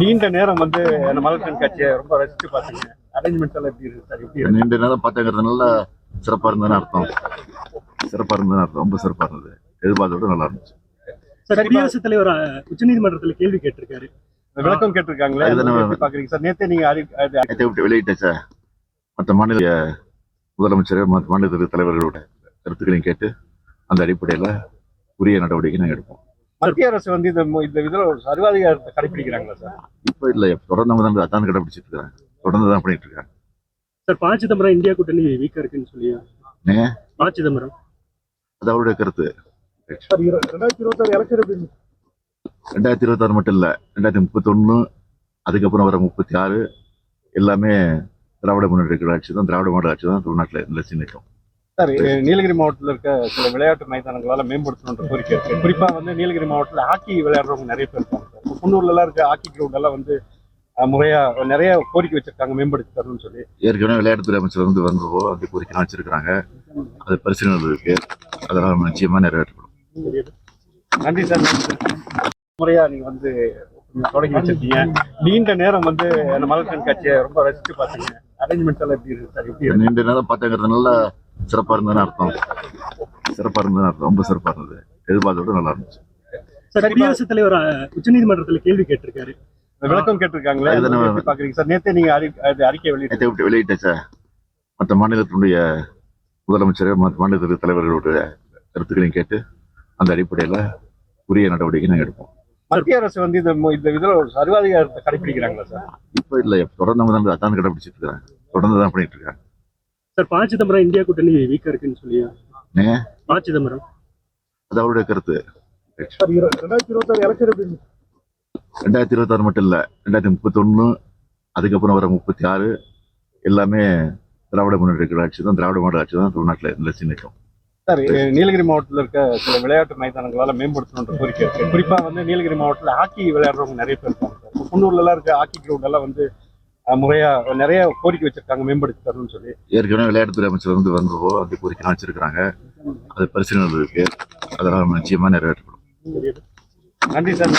நீண்ட நேரம் வந்து அந்த மலர் கண்காட்சியை ரொம்ப ரசிச்சு பார்த்தீங்க. அரேஞ்ச்மெண்ட்ஸ் எல்லாம் எப்படி இருக்கு சார்? எப்படி இருக்கு? நீண்ட நேரம் பார்த்தங்கிறதுனால சிறப்பாக இருந்ததுன்னு அர்த்தம். சிறப்பாக இருந்ததுன்னு அர்த்தம். ரொம்ப சிறப்பாக இருந்தது. எதிர்பார்த்தோட நல்லா இருந்துச்சு. சார், குடியரசுத் தலைவர் உச்சநீதிமன்றத்தில் கேள்வி கேட்டிருக்காரு. விளக்கம் கேட்டிருக்காங்களே, அதுதானே எப்படி பாக்குறீங்க சார்? நேத்தே நீங்க நேற்றை விட்டு வெளியிட்டாச்சா மற்ற மாநில முதலமைச்சர் மாநில தலைவர்களோட கருத்துக்களையும் கேட்டு அந்த அடிப்படையில் உரிய நடவடிக்கை நாங்கள் எடுப்போம். மத்திய அரசு வந்து இந்த இதுல ஒரு சர்வாதிகாரத்தை கடைபிடிக்கிறாங்களா சார்? இப்போ இல்லை, தொடர்ந்து அவங்க தான் அதான் கடைபிடிச்சிட்டு இருக்காங்க. தொடர்ந்து தான் பண்ணிட்டு இருக்காங்க. சார், ப. சிதம்பரம் இந்தியா கூட்டணி வீக்கா இருக்குன்னு சொல்லி ப. சிதம்பரம் அது அவருடைய கருத்து. 2026 எலெக்ஷன் 2026 மட்டும் இல்லை, 2031 அதுக்கப்புறம் வர 36 எல்லாமே திராவிட முன்னேற்ற கழக ஆட்சி தான். திராவிட மாடல் ஆட்சி தான் தமிழ்நாட்டில் நிலைச்சு நிற்கும். சார், நீலகிரி மாவட்டத்தில் இருக்க சில விளையாட்டு மைதானங்களால மேம்படுத்தணுன்ற கோரிக்கை இருக்கு. குறிப்பா வந்து நீலகிரி மாவட்டத்தில் ஹாக்கி விளையாடுறவங்க நிறைய பேர் இருக்காங்க சார். குன்னூர்ல எல்லாம் இருக்க ஹாக்கி கிரவுண்ட் எல்லாம் வந்து முறையா நிறைய கோரிக்கை வச்சிருக்காங்க மேம்படுத்தி தரணும்னு சொல்லி. ஏற்கனவே விளையாட்டுத்துறை அமைச்சர் வந்தப்போ அந்த கோரிக்கை வச்சிருக்கிறாங்க. அது பரிசீலனை இருக்கு. அதெல்லாம் நிச்சயமா நிறைவேற்றப்படும். நன்றி சார். முறையா நீங்க வந்து தொடங்கி வச்சிருக்கீங்க. நீண்ட நேரம் வந்து அந்த மலர் கண்காட்சியை ரொம்ப ரசிச்சு பார்த்தீங்க. அரேஞ்ச்மெண்ட்ஸ் எல்லாம் எப்படி இருக்கு சார்? எப்படி இருக்கு? நீண்ட நேரம் பார்த்தங்கிறதுனால சிறப்பாக இருந்ததுன்னு அர்த்தம். சிறப்பாக இருந்ததுன்னு அர்த்தம். ரொம்ப சிறப்பாக இருந்தது. எதிர்பார்த்தோட நல்லா இருந்துச்சு. சார், குடியரசுத் தலைவர் உச்சநீதிமன்றத்தில் கேள்வி கேட்டிருக்காரு. விளக்கம் கேட்டிருக்காங்களே, எப்படி பாக்குறீங்க சார்? நேத்தே நீங்க அறிக்கை நேற்றை விட்டு வெளியிட்டாச்சா மற்ற மாநிலத்தினுடைய முதலமைச்சர் மாநில தலைவர்களோட கருத்துக்களையும் கேட்டு அந்த அடிப்படையில் உரிய நடவடிக்கை நாங்கள் எடுப்போம். மத்திய அரசு வந்து இந்த இதுல ஒரு சர்வாதிகாரத்தை கடைபிடிக்கிறாங்களா சார்? இப்போ இல்லை, தொடர்ந்து அவங்க தான் அதான் கடைபிடிச்சிட்டு இருக்காங்க. தொடர்ந்து தான் பண்ணிட்டு இருக்காங்க. சார், ப. சிதம்பரம் இந்தியா கூட்டணி வீக்கா இருக்குன்னு சொல்லி ப. சிதம்பரம் அது அவருடைய கருத்து. 2026 எலெக்ஷன் 2026 மட்டும் இல்லை, 2031 அதுக்கப்புறம் வர 36 எல்லாமே திராவிட முன்னேற்ற கழக ஆட்சி தான். திராவிட மாடல் ஆட்சி தான் தமிழ்நாட்டில் நிலைச்சு நிற்கும். சார், நீலகிரி மாவட்டத்தில் இருக்க சில விளையாட்டு மைதானங்களால மேம்படுத்தணுன்ற கோரிக்கை இருக்கு. குறிப்பா வந்து நீலகிரி மாவட்டத்தில் ஹாக்கி விளையாடுறவங்க நிறைய பேர் இருக்காங்க சார். குன்னூர்ல எல்லாம் இருக்க ஹாக்கி கிரவுண்ட் எல்லாம் வந்து முறையா நிறைய கோரிக்கை வச்சிருக்காங்க மேம்படுத்தி தரணும்னு சொல்லி. ஏற்கனவே விளையாட்டுத்துறை அமைச்சர் வந்தப்போ அந்த கோரிக்கை வச்சிருக்கிறாங்க. அது பரிசீலனை இருக்கு. அதெல்லாம் நிச்சயமா நிறைவேற்றப்படும். நன்றி சார்.